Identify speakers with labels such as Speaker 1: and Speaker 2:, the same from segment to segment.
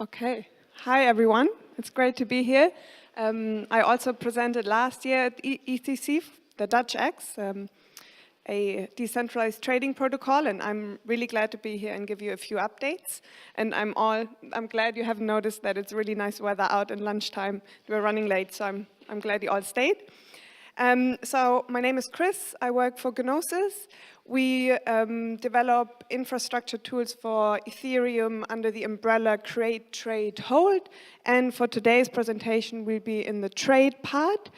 Speaker 1: Okay. Hi, everyone. It's great to be here. I also presented last year at EthCC, the Dutch X, a decentralized trading protocol, and I'm really glad to be here and give you a few updates. And I'm glad you haven't noticed that it's really nice weather out and lunchtime. We're running late, so I'm glad you all stayed. So my name is Chris. I work for Gnosis. We develop infrastructure tools for Ethereum under the umbrella Create, Trade, Hold. And for today's presentation, we'll be in the trade part.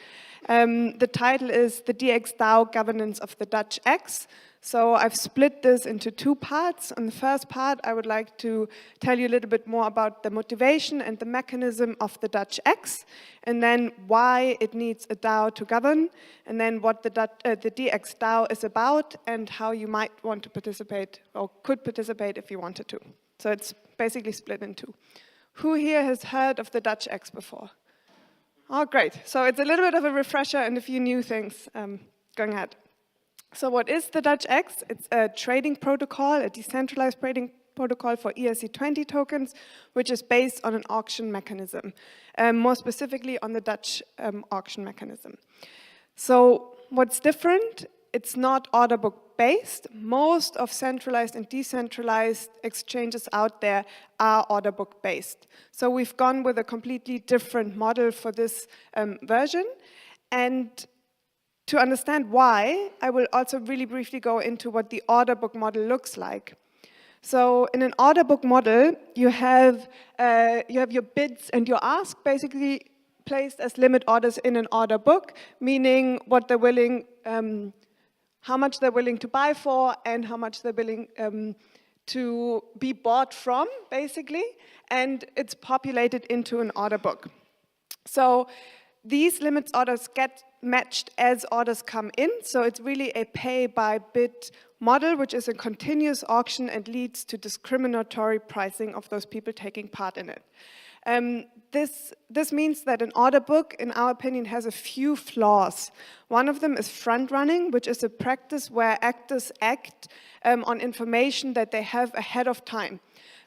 Speaker 1: The title is the Dx Dao Governance of the Dutch X. So I've split this into two parts. On the first part, I would like to tell you a little bit more about the motivation and the mechanism of the Dutch X, and then why it needs a DAO to govern, and then what the Dx Dow is about, and how you might want to participate, or could participate if you wanted to. So it's basically split in two. Who here has heard of the Dutch X before? Oh, great. So it's a little bit of a refresher and a few new things going ahead. So what is the Dutch X? It's a trading protocol, a decentralized trading protocol for ERC20 tokens, which is based on an auction mechanism, more specifically on the Dutch auction mechanism. So what's different? It's not order book based. Most of centralized and decentralized exchanges out there are order book based. So we've gone with a completely different model for this version. And to understand why, I will also really briefly go into what the order book model looks like. So in an order book model, you have your bids and your ask basically placed as limit orders in an order book, meaning what they're willing, how much they're willing to buy for and how much they're willing to be bought from, basically, and it's populated into an order book. So these limits orders get matched as orders come in, so it's really a pay-by-bid model, which is a continuous auction and leads to discriminatory pricing of those people taking part in it. This means that an order book, in our opinion, has a few flaws. One of them is front-running, which is a practice where actors act on information that they have ahead of time.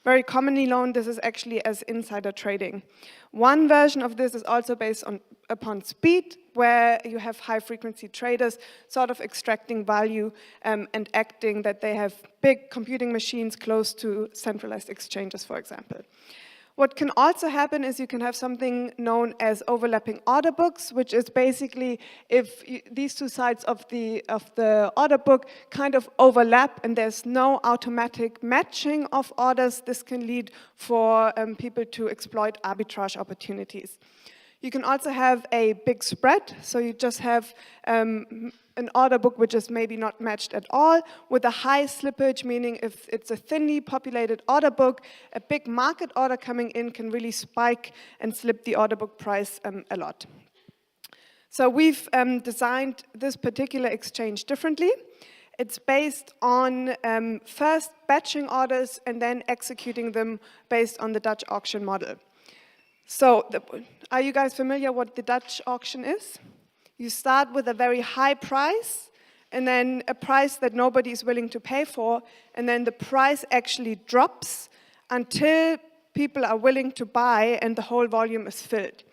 Speaker 1: Very commonly known, this is actually as insider trading. One version of this is also based upon speed, where you have high-frequency traders sort of extracting value and acting that they have big computing machines close to centralized exchanges, for example. What can also happen is you can have something known as overlapping order books, which is basically if these two sides of the order book kind of overlap and there's no automatic matching of orders, this can lead for people to exploit arbitrage opportunities. You can also have a big spread, so you just have an order book which is maybe not matched at all, with a high slippage, meaning if it's a thinly populated order book, a big market order coming in can really spike and slip the order book price a lot. So we've designed this particular exchange differently. It's based on first batching orders and then executing them based on the Dutch auction model. So, are you guys familiar what the Dutch auction is? You start with a very high price, and then a price that nobody is willing to pay for, and then the price actually drops until people are willing to buy and the whole volume is filled.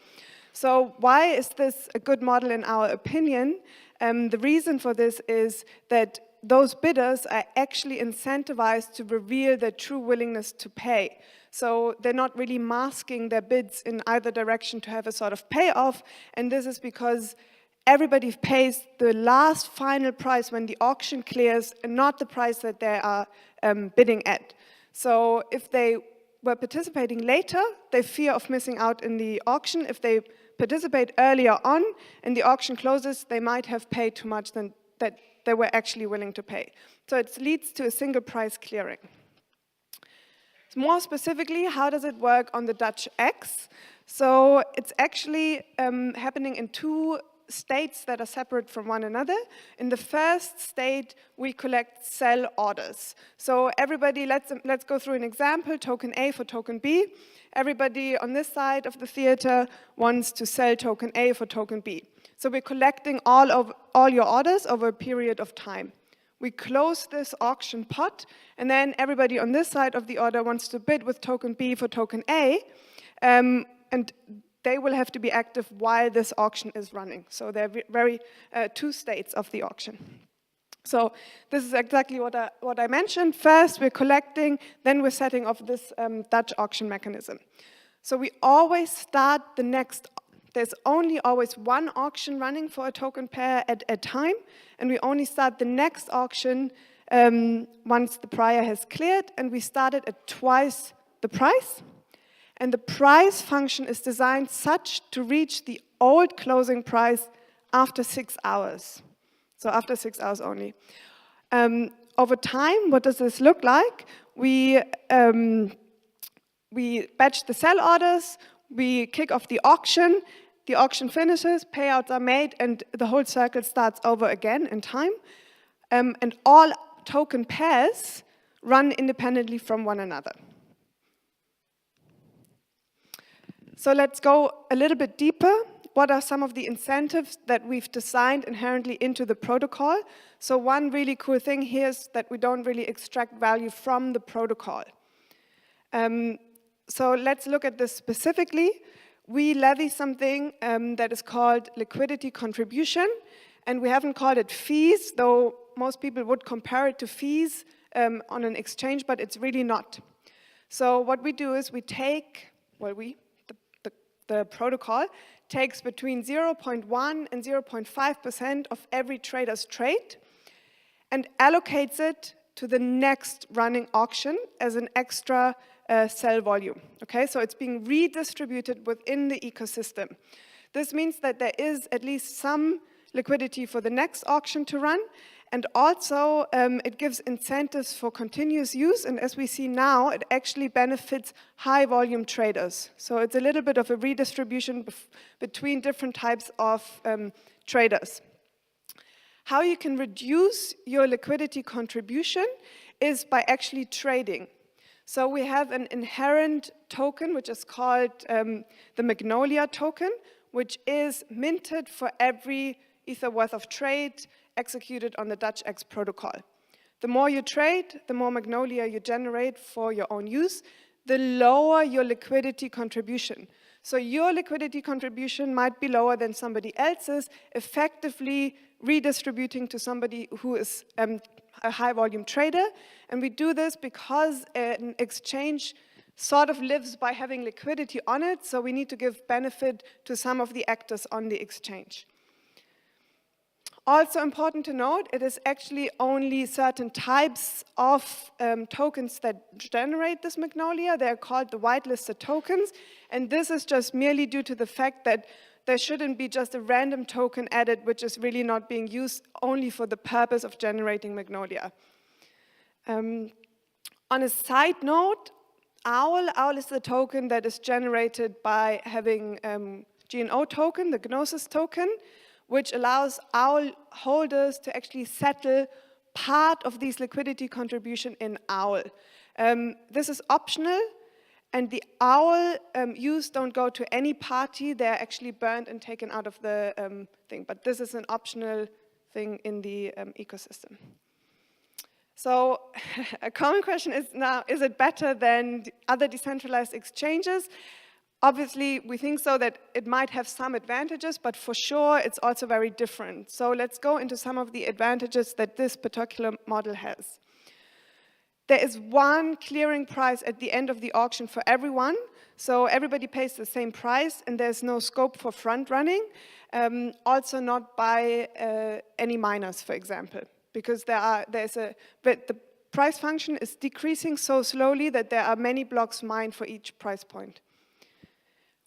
Speaker 1: So why is this a good model in our opinion? The reason for this is that those bidders are actually incentivized to reveal their true willingness to pay. So they're not really masking their bids in either direction to have a sort of payoff, and this is because everybody pays the last final price when the auction clears and not the price that they are bidding at. So if they were participating later, they fear of missing out in the auction. If they participate earlier on and the auction closes, they might have paid too much than that they were actually willing to pay. So it leads to a single price clearing. More specifically, how does it work on the Dutch X? So it's actually happening in two states that are separate from one another. In the first state, we collect sell orders. So everybody, let's go through an example, token A for token B. Everybody on this side of the theater wants to sell token A for token B. So we're collecting all your orders over a period of time. We close this auction pot, and then everybody on this side of the order wants to bid with token B for token A, and they will have to be active while this auction is running. So they're very two states of the auction. So this is exactly what I mentioned. First, we're collecting, then we're setting up this Dutch auction mechanism. So we always start the next. There's only always one auction running for a token pair at a time, and we only start the next auction once the prior has cleared, and we start it at twice the price. And the price function is designed such to reach the old closing price after 6 hours. So after 6 hours only. Over time, what does this look like? We batch the sell orders, we kick off the auction finishes, payouts are made, and the whole circle starts over again in time. And all token pairs run independently from one another. So let's go a little bit deeper. What are some of the incentives that we've designed inherently into the protocol? So one really cool thing here is that we don't really extract value from the protocol. So let's look at this specifically. We levy something that is called liquidity contribution, and we haven't called it fees, though most people would compare it to fees on an exchange, but it's really not. So what we do is we take, the protocol takes between 0.1 and 0.5% of every trader's trade and allocates it to the next running auction as an extra sell volume. Okay, so it's being redistributed within the ecosystem. This means that there is at least some liquidity for the next auction to run, and also it gives incentives for continuous use, and as we see now, it actually benefits high volume traders. So it's a little bit of a redistribution between different types of traders. How you can reduce your liquidity contribution is by actually trading. So we have an inherent token, which is called the Magnolia token, which is minted for every Ether worth of trade executed on the Dutch X protocol. The more you trade, the more Magnolia you generate for your own use, the lower your liquidity contribution. So your liquidity contribution might be lower than somebody else's, effectively redistributing to somebody who is a high volume trader. And we do this because an exchange sort of lives by having liquidity on it, so we need to give benefit to some of the actors on the exchange. Also important to note, it is actually only certain types of tokens that generate this Magnolia. They're called the whitelisted tokens, and this is just merely due to the fact that there shouldn't be just a random token added, which is really not being used only for the purpose of generating Magnolia. On a side note, OWL is the token that is generated by having GNO token, the Gnosis token, which allows OWL holders to actually settle part of these liquidity contribution in OWL. This is optional, and the OWL use don't go to any party. They're actually burned and taken out of the thing, but this is an optional thing in the ecosystem. So a common question is now, is it better than other decentralized exchanges? Obviously, we think so that it might have some advantages, but for sure, it's also very different. So let's go into some of the advantages that this particular model has. There is one clearing price at the end of the auction for everyone. So everybody pays the same price, and there's no scope for front running. Also not by any miners, for example, because the price function is decreasing so slowly that there are many blocks mined for each price point.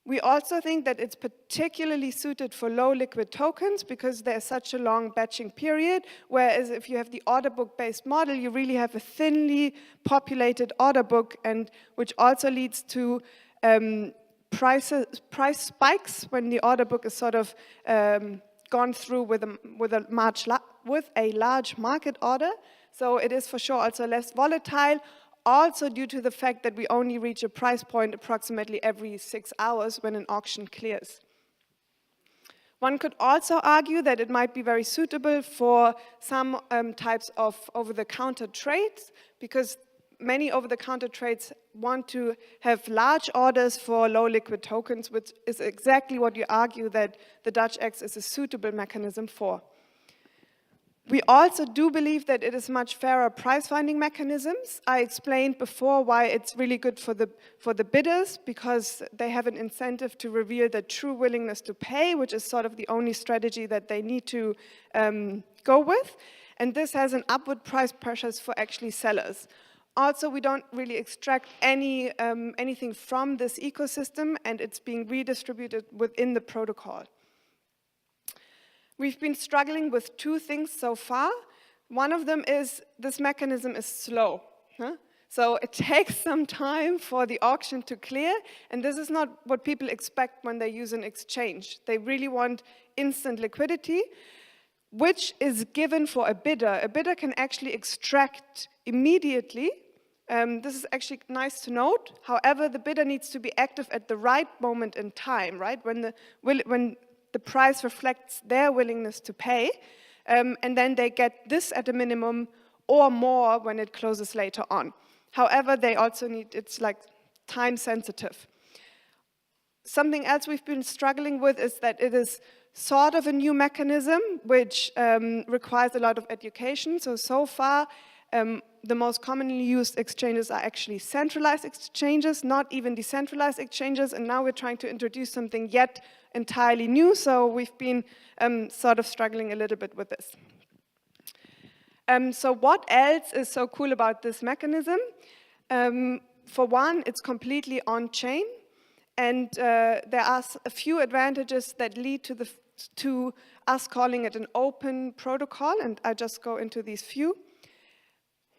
Speaker 1: We also think that it's particularly suited for low liquid tokens because there's such a long batching period, whereas if you have the order book based model, you really have a thinly populated order book, and which also leads to price spikes when the order book is sort of gone through with a large market order. So it is for sure also less volatile. Also due to the fact that we only reach a price point approximately every 6 hours when an auction clears. One could also argue that it might be very suitable for some types of over-the-counter trades, because many over-the-counter trades want to have large orders for low liquid tokens, which is exactly what you argue that the Dutch X is a suitable mechanism for. We also do believe that it is much fairer price-finding mechanisms. I explained before why it's really good for the bidders, because they have an incentive to reveal their true willingness to pay, which is sort of the only strategy that they need to go with. And this has an upward price pressures for actually sellers. Also, we don't really extract anything from this ecosystem, and it's being redistributed within the protocol. We've been struggling with two things so far. One of them is this mechanism is slow. So it takes some time for the auction to clear, and this is not what people expect when they use an exchange. They really want instant liquidity, which is given for a bidder. A bidder can actually extract immediately. This is actually nice to note. However, the bidder needs to be active at the right moment in time, right? When the price reflects their willingness to pay, and then they get this at a minimum or more when it closes later on. However, they also need, it's like time sensitive. Something else we've been struggling with is that it is sort of a new mechanism which requires a lot of education. So far, the most commonly used exchanges are actually centralized exchanges, not even decentralized exchanges, and now we're trying to introduce something yet entirely new, so we've been sort of struggling a little bit with this. So what else is so cool about this mechanism? For one, it's completely on-chain, and there are a few advantages that lead to us calling it an open protocol, and I'll just go into these few.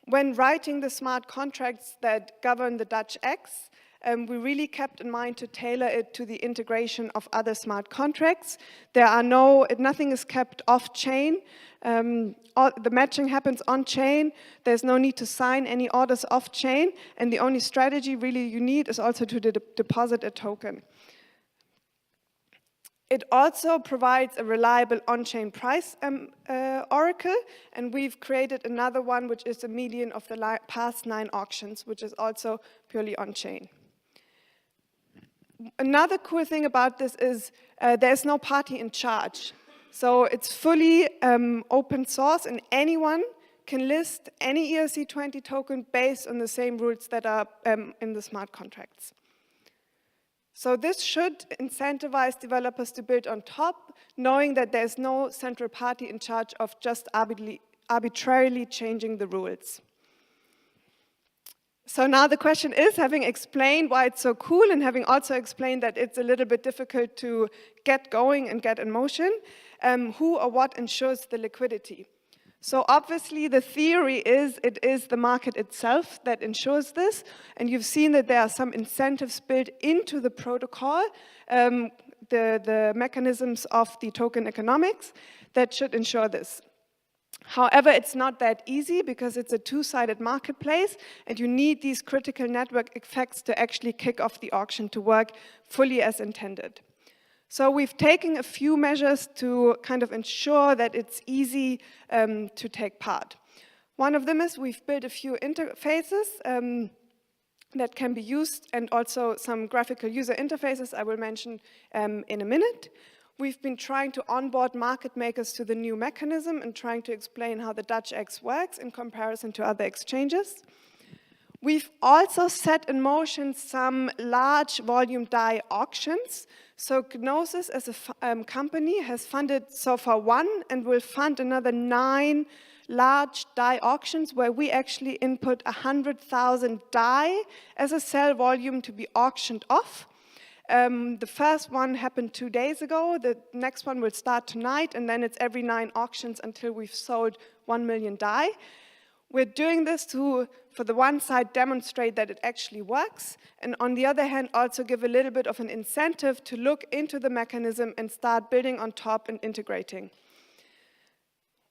Speaker 1: When writing the smart contracts that govern the Dutch X, we really kept in mind to tailor it to the integration of other smart contracts. Nothing is kept off-chain. The matching happens on-chain. There's no need to sign any orders off-chain, and the only strategy really you need is also to deposit a token. It also provides a reliable on-chain price oracle, and we've created another one which is a median of the past 9 auctions, which is also purely on-chain. Another cool thing about this is there's no party in charge. So it's fully open source, and anyone can list any ERC20 token based on the same rules that are in the smart contracts. So this should incentivize developers to build on top, knowing that there's no central party in charge of just arbitrarily changing the rules. So now the question is, having explained why it's so cool and having also explained that it's a little bit difficult to get going and get in motion, who or what ensures the liquidity? So obviously the theory is it is the market itself that ensures this, and you've seen that there are some incentives built into the protocol, the mechanisms of the token economics that should ensure this. However, it's not that easy because it's a two-sided marketplace, and you need these critical network effects to actually kick off the auction to work fully as intended. So we've taken a few measures to kind of ensure that it's easy to take part. One of them is we've built a few interfaces that can be used, and also some graphical user interfaces I will mention in a minute. We've been trying to onboard market makers to the new mechanism and trying to explain how the Dutch X works in comparison to other exchanges. We've also set in motion some large volume DAI auctions. So Gnosis as a company has funded so far 1 and will fund another 9 large DAI auctions where we actually input 100,000 DAI as a sell volume to be auctioned off. The first one happened 2 days ago. The next one will start tonight, and then it's every 9 auctions until we've sold 1 million DAI. We're doing this to, for the one side, demonstrate that it actually works, and on the other hand, also give a little bit of an incentive to look into the mechanism and start building on top and integrating.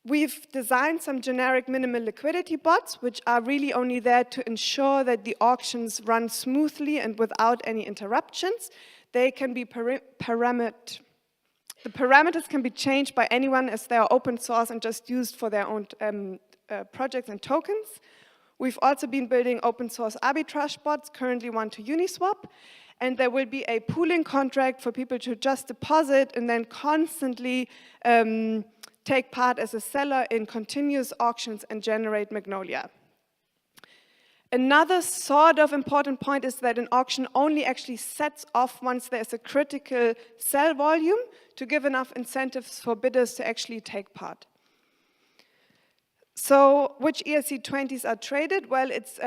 Speaker 1: We've designed some generic minimal liquidity bots, which are really only there to ensure that the auctions run smoothly and without any interruptions. They can be parametered The parameters can be changed by anyone as they are open source and just used for their own projects and tokens. We've also been building open source arbitrage bots, currently one to Uniswap. And there will be a pooling contract for people to just deposit and then constantly take part as a seller in continuous auctions and generate Magnolia. Another sort of important point is that an auction only actually sets off once there's a critical sell volume to give enough incentives for bidders to actually take part. So which ERC20s are traded? Well, it's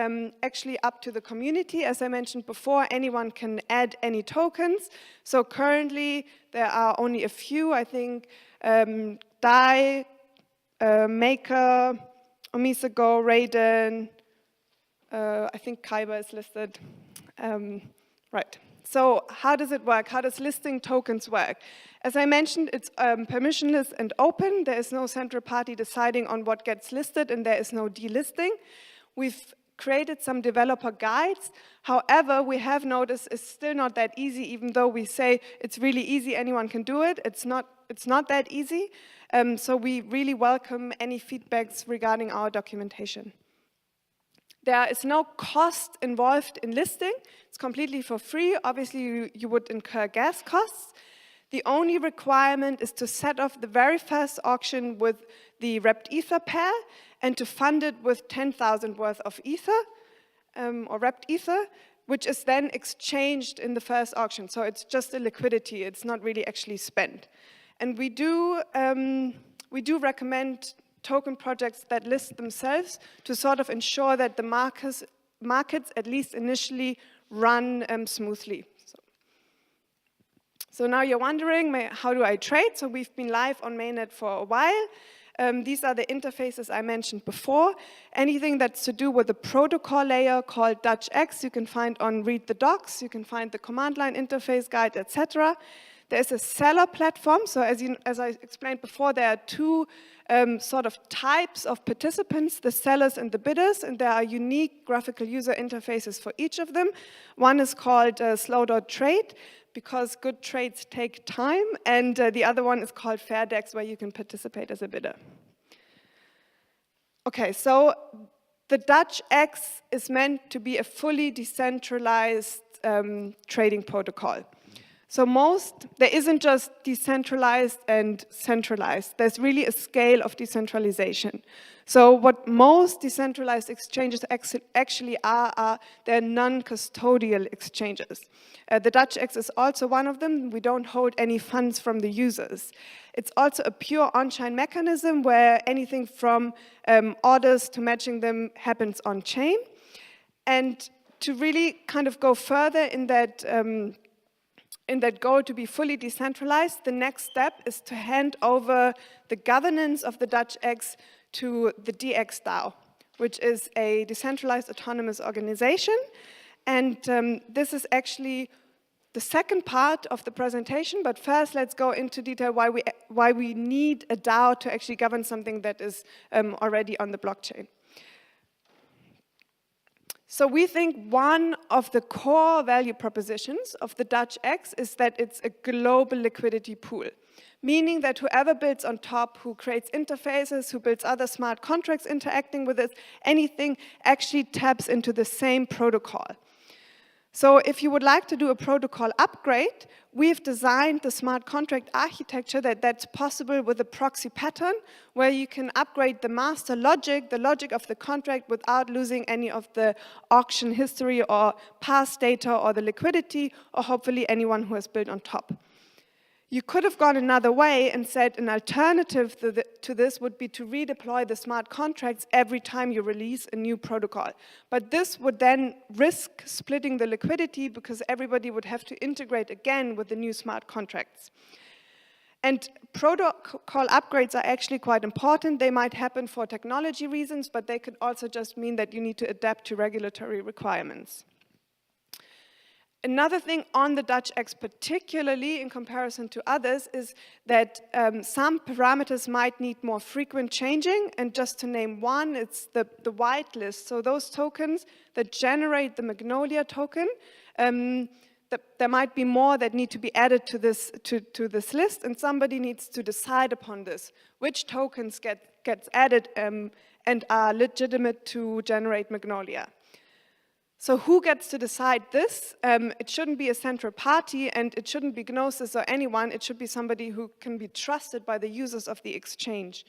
Speaker 1: actually up to the community. As I mentioned before, anyone can add any tokens. So currently, there are only a few, I think, Dai, Maker, Omisago, Raiden, I think Kyber is listed. Right. So how does it work? How does listing tokens work? As I mentioned, it's permissionless and open. There is no central party deciding on what gets listed, and there is no delisting. We've created some developer guides. However, we have noticed it's still not that easy, even though we say it's really easy, anyone can do it. It's not that easy. So we really welcome any feedbacks regarding our documentation. There is no cost involved in listing. It's completely for free. Obviously, you would incur gas costs. The only requirement is to set off the very first auction with the wrapped ether pair and to fund it with 10,000 worth of ether or wrapped ether, which is then exchanged in the first auction. So it's just a liquidity. It's not really actually spent. And we do recommend token projects that list themselves to sort of ensure that the markets at least initially, run smoothly. So now you're wondering, how do I trade? So we've been live on mainnet for a while. These are the interfaces I mentioned before. Anything that's to do with the protocol layer called Dx, you can find on Read the Docs. You can find the command line interface guide, etc. There's a seller platform. So as I explained before, there are two sort of types of participants, the sellers and the bidders, and there are unique graphical user interfaces for each of them. One is called slow.trade, because good trades take time, and the other one is called FairDex, where you can participate as a bidder. Okay, so the Dx is meant to be a fully decentralized trading protocol. So there isn't just decentralized and centralized. There's really a scale of decentralization. So what most decentralized exchanges actually are they're non-custodial exchanges. The Dx is also one of them. We don't hold any funds from the users. It's also a pure on-chain mechanism where anything from orders to matching them happens on-chain. And to really kind of go further in that goal to be fully decentralized, the next step is to hand over the governance of the Dx to the Dx Dao, which is a decentralized autonomous organization. And this is actually the second part of the presentation, but first let's go into detail why we need a DAO to actually govern something that is already on the blockchain. So we think one of the core value propositions of the Dx is that it's a global liquidity pool, meaning that whoever builds on top, who creates interfaces, who builds other smart contracts interacting with it, anything actually taps into the same protocol. So if you would like to do a protocol upgrade, we've designed the smart contract architecture that's possible with a proxy pattern, where you can upgrade the master logic, the logic of the contract, without losing any of the auction history or past data or the liquidity, or hopefully anyone who has built on top. You could have gone another way and said an alternative to this would be to redeploy the smart contracts every time you release a new protocol. But this would then risk splitting the liquidity because everybody would have to integrate again with the new smart contracts. And protocol upgrades are actually quite important. They might happen for technology reasons, but they could also just mean that you need to adapt to regulatory requirements. Another thing on the Dx, particularly in comparison to others, is that some parameters might need more frequent changing. And just to name one, it's the whitelist. So those tokens that generate the Magnolia token, there might be more that need to be added to this list, and somebody needs to decide upon this. Which tokens gets added and are legitimate to generate Magnolia? So who gets to decide this? It shouldn't be a central party, and it shouldn't be Gnosis or anyone. It should be somebody who can be trusted by the users of the exchange.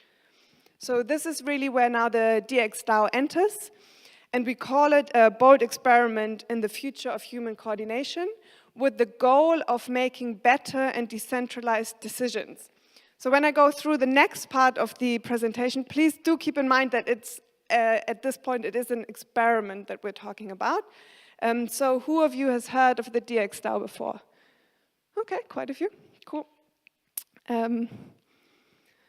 Speaker 1: So this is really where now the Dx Dao enters, and we call it a bold experiment in the future of human coordination with the goal of making better and decentralized decisions. So when I go through the next part of the presentation, please do keep in mind that it's at this point, it is an experiment that we're talking about. So who of you has heard of the Dx Dao before? Okay, quite a few. Cool.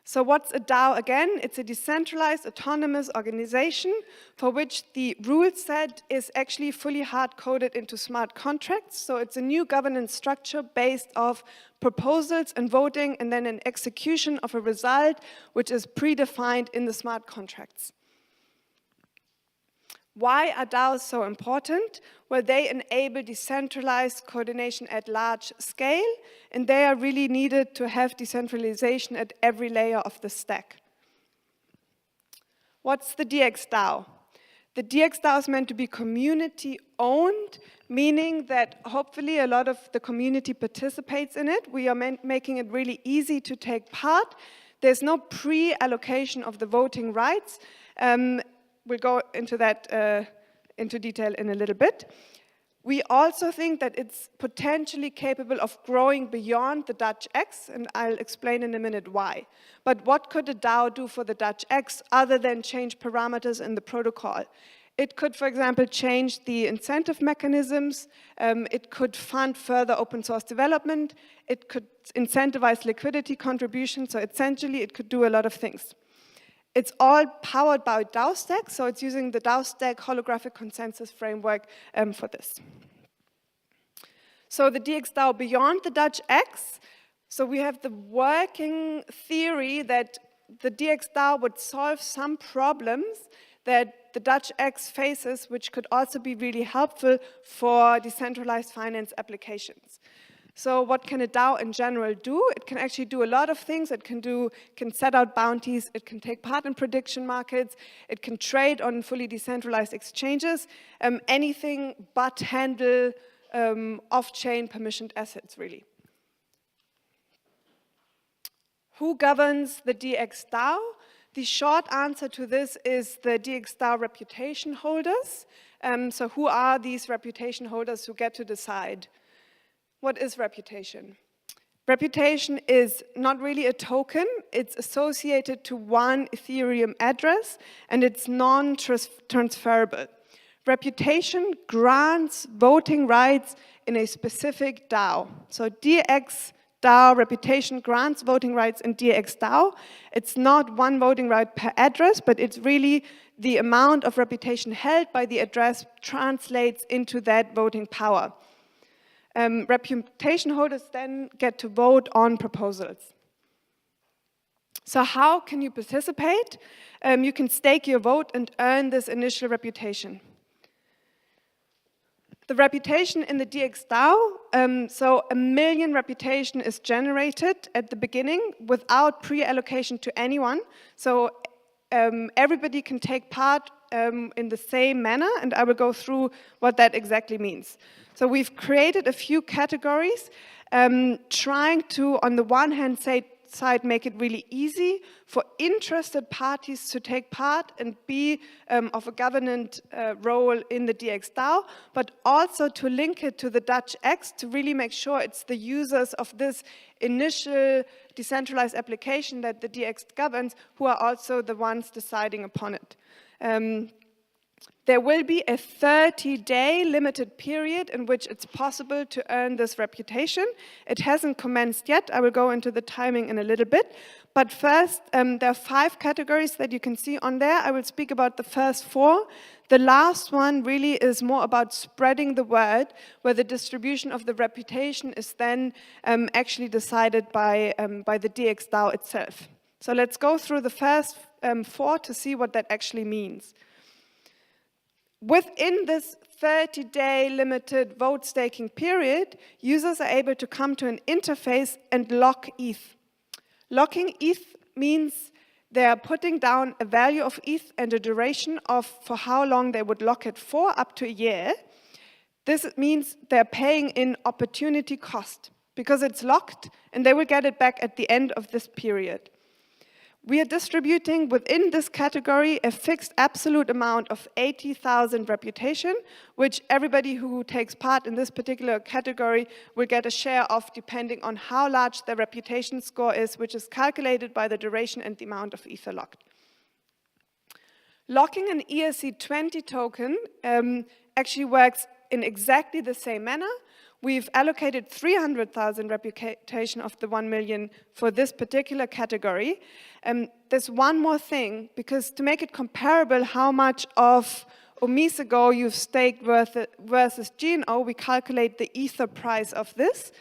Speaker 1: So what's a DAO again? It's a decentralized autonomous organization for which the rule set is actually fully hard-coded into smart contracts. So it's a new governance structure based off proposals and voting, and then an execution of a result which is predefined in the smart contracts. Why are DAOs so important? Well, they enable decentralized coordination at large scale, and they are really needed to have decentralization at every layer of the stack. What's the Dx Dao? The Dx Dao is meant to be community-owned, meaning that hopefully a lot of the community participates in it. We are making it really easy to take part. There's no pre-allocation of the voting rights. We'll go into that into detail in a little bit. We also think that it's potentially capable of growing beyond the Dutch X, and I'll explain in a minute why. But what could a DAO do for the Dutch X other than change parameters in the protocol? It could, for example, change the incentive mechanisms. It could fund further open source development. It could incentivize liquidity contribution. So essentially, it could do a lot of things. It's all powered by DAO Stack, so it's using the DAO Stack holographic consensus framework for this. So the Dx Dao beyond the Dutch X, so we have the working theory that the Dx Dao would solve some problems that the Dutch X faces, which could also be really helpful for decentralized finance applications. So what can a DAO in general do? It can actually do a lot of things. It can set out bounties. It can take part in prediction markets. It can trade on fully decentralized exchanges. Anything but handle off-chain permissioned assets, really. Who governs the Dx Dao? The short answer to this is the Dx Dao reputation holders. So who are these reputation holders who get to decide? What is reputation? Reputation is not really a token. It's associated to one Ethereum address, and it's non-transferable. Reputation grants voting rights in a specific DAO. So Dx Dao reputation grants voting rights in Dx Dao. It's not one voting right per address, but it's really the amount of reputation held by the address translates into that voting power. Reputation holders then get to vote on proposals. So how can you participate? You can stake your vote and earn this initial reputation. The reputation in the Dx Dao, so 1 million reputation is generated at the beginning without pre-allocation to anyone. So everybody can take part in the same manner, and I will go through what that exactly means. So we've created a few categories, trying to, on the one hand side, make it really easy for interested parties to take part and be of a governant role in the Dx Dao, but also to link it to the Dutch X to really make sure it's the users of this initial decentralized application that the Dx governs who are also the ones deciding upon it. There will be a 30-day limited period in which it's possible to earn this reputation. It hasn't commenced yet. I will go into the timing in a little bit. But first, there are 5 categories that you can see on there. I will speak about the first 4. The last one really is more about spreading the word, where the distribution of the reputation is then actually decided by the Dx Dao itself. So let's go through the first 4 to see what that actually means. Within this 30-day limited vote staking period, users are able to come to an interface and lock ETH. Locking ETH means they are putting down a value of ETH and a duration of for how long they would lock it for, up to a year. This means they're paying in opportunity cost because it's locked and they will get it back at the end of this period. We are distributing within this category a fixed absolute amount of 80,000 reputation, which everybody who takes part in this particular category will get a share of depending on how large their reputation score is, which is calculated by the duration and the amount of Ether locked. Locking an ERC20 token actually works in exactly the same manner. We've allocated 300,000 reputation of the 1 million for this particular category. There's one more thing, because to make it comparable how much of Omisago you've staked versus GNO, we calculate the Ether price of this.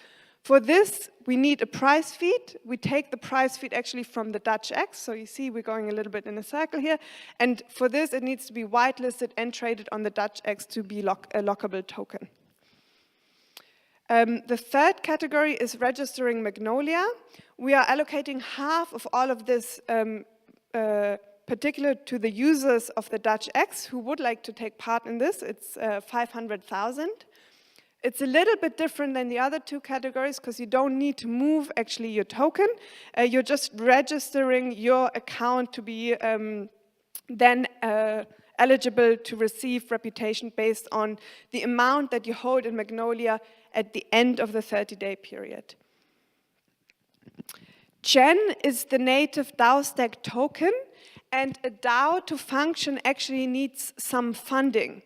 Speaker 1: For this, we need a price feed. We take the price feed actually from the Dutch X, so you see we're going a little bit in a circle here. And for this, it needs to be whitelisted and traded on the Dutch X to be a lockable token. The third category is registering Magnolia. We are allocating half of all of this particular to the users of the Dutch X who would like to take part in this. It's 500,000. It's a little bit different than the other two categories because you don't need to move actually your token. You're just registering your account to be then eligible to receive reputation based on the amount that you hold in Magnolia at the end of the 30-day period. Gen is the native DAO stack token, and a DAO to function actually needs some funding.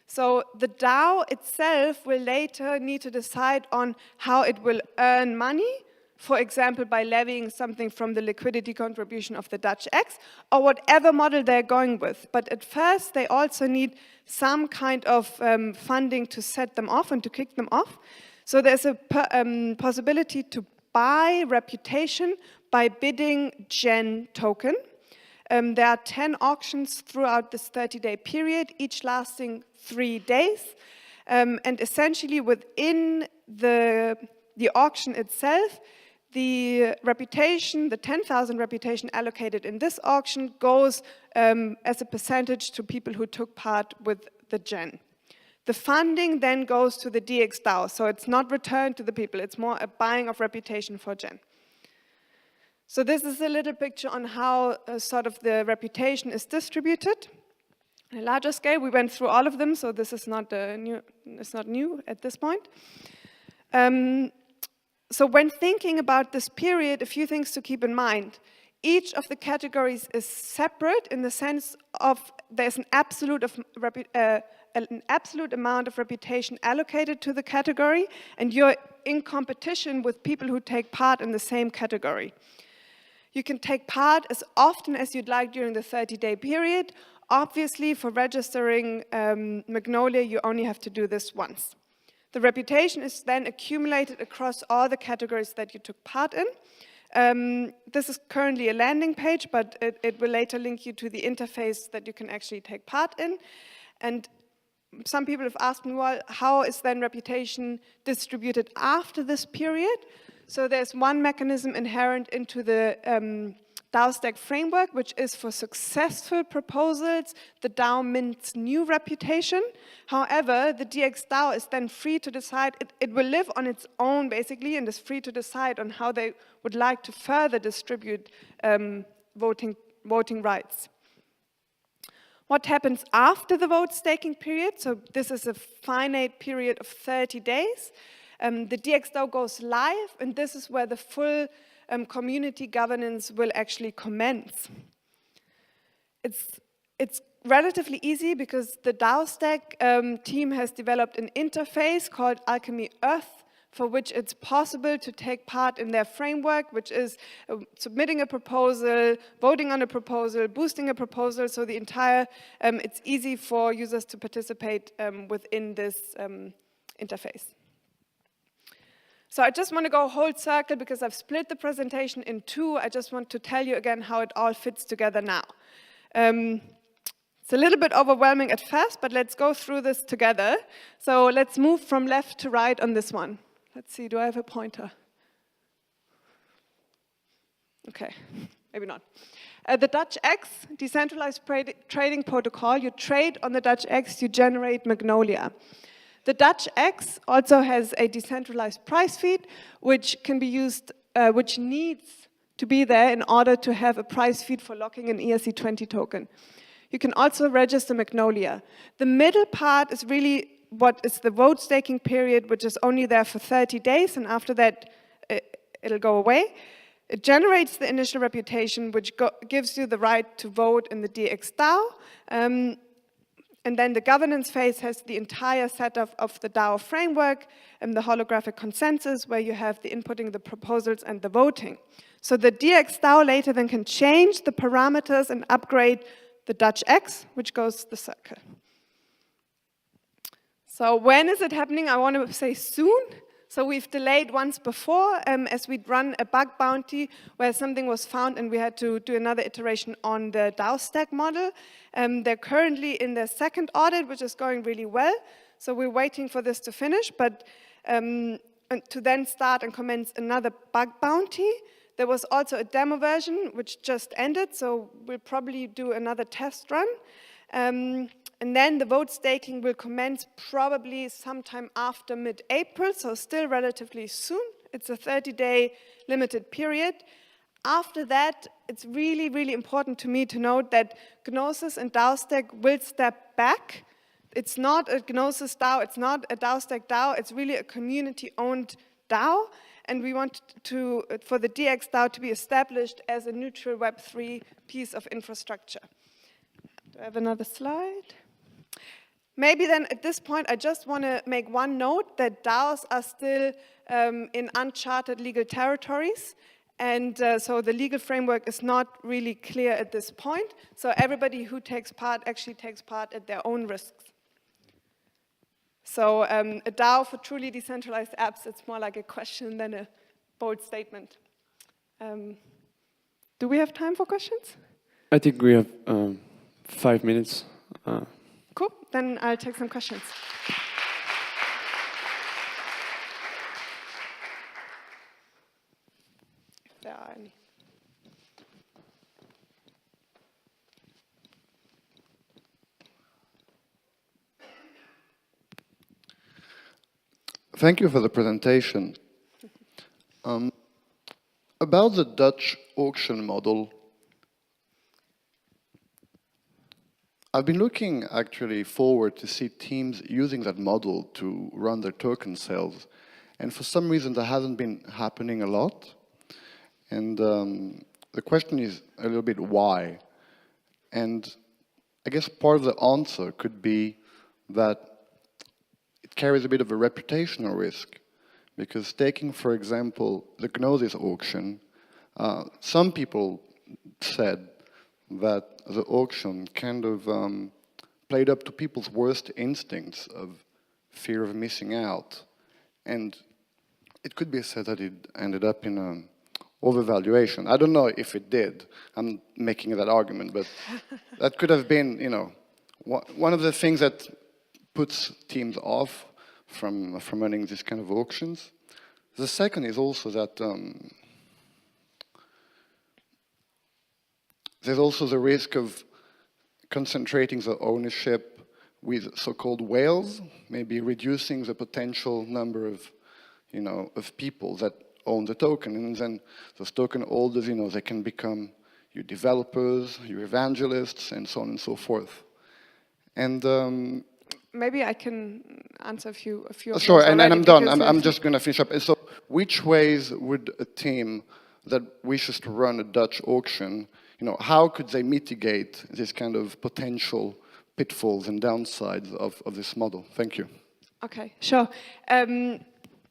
Speaker 1: So the DAO itself will later need to decide on how it will earn money, for example, by levying something from the liquidity contribution of the Dutch X, or whatever model they're going with. But at first, they also need some kind of funding to set them off and to kick them off. So there's a possibility to buy reputation by bidding Gen token. There are 10 auctions throughout this 30-day period, each lasting 3 days. And essentially within the auction itself, the reputation, the 10,000 reputation allocated in this auction goes as a percentage to people who took part with the Gen. The funding then goes to the Dx Dao, so it's not returned to the people, it's more a buying of reputation for Gen. So this is a little picture on how sort of the reputation is distributed. On a larger scale, we went through all of them, so this is not new at this point. So when thinking about this period, a few things to keep in mind. Each of the categories is separate in the sense of there's an absolute amount of reputation allocated to the category, and you're in competition with people who take part in the same category. You can take part as often as you'd like during the 30-day period. Obviously, for registering Magnolia, you only have to do this once. The reputation is then accumulated across all the categories that you took part in. This is currently a landing page, but it will later link you to the interface that you can actually take part in. And some people have asked me, well, how is then reputation distributed after this period? So there's one mechanism inherent into the DAO stack framework, which is for successful proposals, the DAO mints new reputation. However, the Dx Dao is then free to decide, it will live on its own basically, and is free to decide on how they would like to further distribute voting rights. What happens after the vote staking period? So this is a finite period of 30 days. The Dx Dao goes live, and this is where the full community governance will actually commence. It's relatively easy because the DAO stack team has developed an interface called Alchemy Earth, for which it's possible to take part in their framework, which is submitting a proposal, voting on a proposal, boosting a proposal, so the entire, it's easy for users to participate within this interface. So I just want to go whole circle because I've split the presentation in two. I just want to tell you again how it all fits together now. It's a little bit overwhelming at first, but let's go through this together. So let's move from left to right on this one. Let's see, do I have a pointer? Okay, maybe not. The Dutch X, decentralized trading protocol, you trade on the Dutch X, you generate Magnolia. The Dutch X also has a decentralized price feed, which can be used, which needs to be there in order to have a price feed for locking an ERC20 token. You can also register Magnolia. The middle part is really what is the vote staking period, which is only there for 30 days, and after that, it'll go away. It generates the initial reputation, which gives you the right to vote in the Dx Dao. And then the governance phase has the entire setup of the DAO framework and the holographic consensus, where you have the inputting, the proposals, and the voting. So the Dx Dao later then can change the parameters and upgrade the Dutch X, which goes the circle. So when is it happening? I want to say soon. So we've delayed once before as we'd run a bug bounty where something was found and we had to do another iteration on the DAO stack model. They're currently in their second audit, which is going really well. So we're waiting for this to finish, but and to then start and commence another bug bounty. There was also a demo version, which just ended, so we'll probably do another test run. And then the vote staking will commence probably sometime after mid-April, so still relatively soon. It's a 30-day limited period. After that, it's really, really important to me to note that Gnosis and DAOstack will step back. It's not a Gnosis DAO, it's not a DAOstack DAO, it's really a community-owned DAO, and we want for the Dx Dow to be established as a neutral Web3 piece of infrastructure. Do I have another slide? Maybe then at this point, I just want to make one note that DAOs are still in uncharted legal territories. And so the legal framework is not really clear at this point. So everybody who takes part actually takes part at their own risks. So a DAO for truly decentralized apps, it's more like a question than a bold statement. Do we have time for questions?
Speaker 2: I think we have 5 minutes.
Speaker 1: Cool, then I'll take some questions. If there are any.
Speaker 3: Thank you for the presentation. About the Dutch auction model, I've been looking actually forward to see teams using that model to run their token sales. And for some reason, that hasn't been happening a lot. And the question is a little bit why. And I guess part of the answer could be that it carries a bit of a reputational risk. Because taking, for example, the Gnosis auction, some people said that the auction kind of played up to people's worst instincts of fear of missing out. And it could be said that it ended up in an overvaluation. I don't know if it did. I'm making that argument, but that could have been, you know, one of the things that puts teams off from running this kind of auctions. The second is also that there's also the risk of concentrating the ownership with so-called whales, maybe reducing the potential number of, you know, of people that own the token, and then those token holders, you know, they can become your developers, your evangelists, and so on and so forth. And
Speaker 1: maybe I can answer a few of
Speaker 3: sure,
Speaker 1: those
Speaker 3: and I'm
Speaker 1: already,
Speaker 3: done. I'm just going to finish up. And so, which ways would a team that wishes to run a Dutch auction, you know, how could they mitigate this kind of potential pitfalls and downsides of this model? Thank you.
Speaker 1: Okay, sure.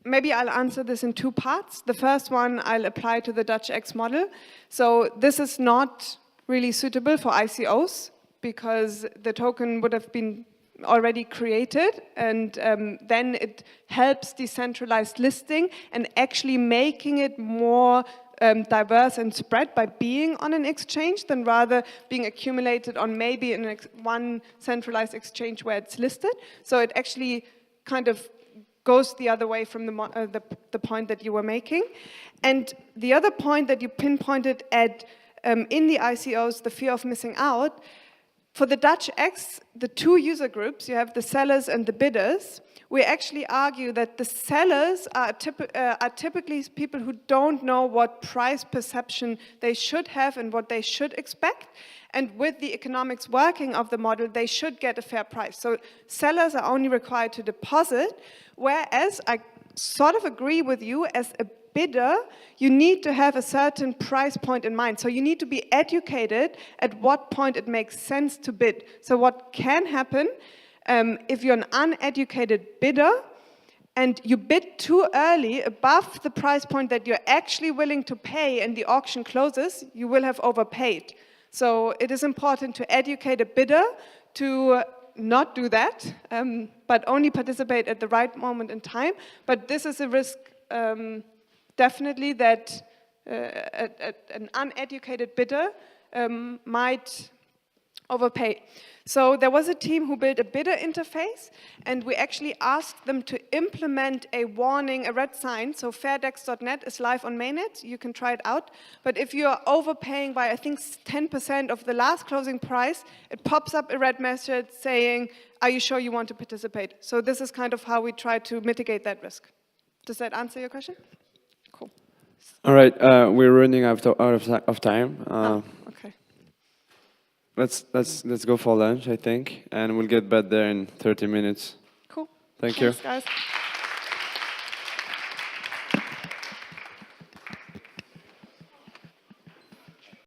Speaker 1: Maybe I'll answer this in two parts. The first one I'll apply to the Dutch X model. So this is not really suitable for ICOs because the token would have been already created, and then it helps decentralized listing and actually making it more diverse and spread by being on an exchange than rather being accumulated on maybe one centralized exchange where it's listed. So it actually kind of goes the other way from the point that you were making. And the other point that you pinpointed at in the ICOs, the fear of missing out, for the Dutch X, the two user groups, you have the sellers and the bidders. We actually argue that the sellers are typically people who don't know what price perception they should have and what they should expect. And with the economics working of the model, they should get a fair price. So sellers are only required to deposit, whereas I sort of agree with you, as a bidder, you need to have a certain price point in mind. So you need to be educated at what point it makes sense to bid. So what can happen if you're an uneducated bidder and you bid too early above the price point that you're actually willing to pay and the auction closes, you will have overpaid. So it is important to educate a bidder to not do that, but only participate at the right moment in time. But this is a risk definitely that an uneducated bidder might overpay. So there was a team who built a bidder interface, and we actually asked them to implement a warning, a red sign. So fairdex.net is live on mainnet. You can try it out. But if you are overpaying by, I think, 10% of the last closing price, it pops up a red message saying, are you sure you want to participate? So this is kind of how we try to mitigate that risk. Does that answer your question? Cool.
Speaker 2: All right, we're running out of time.
Speaker 1: Okay.
Speaker 2: Let's go for lunch, I think, and we'll get back there in 30 minutes.
Speaker 1: Cool.
Speaker 2: Thank you.
Speaker 1: Thanks, guys.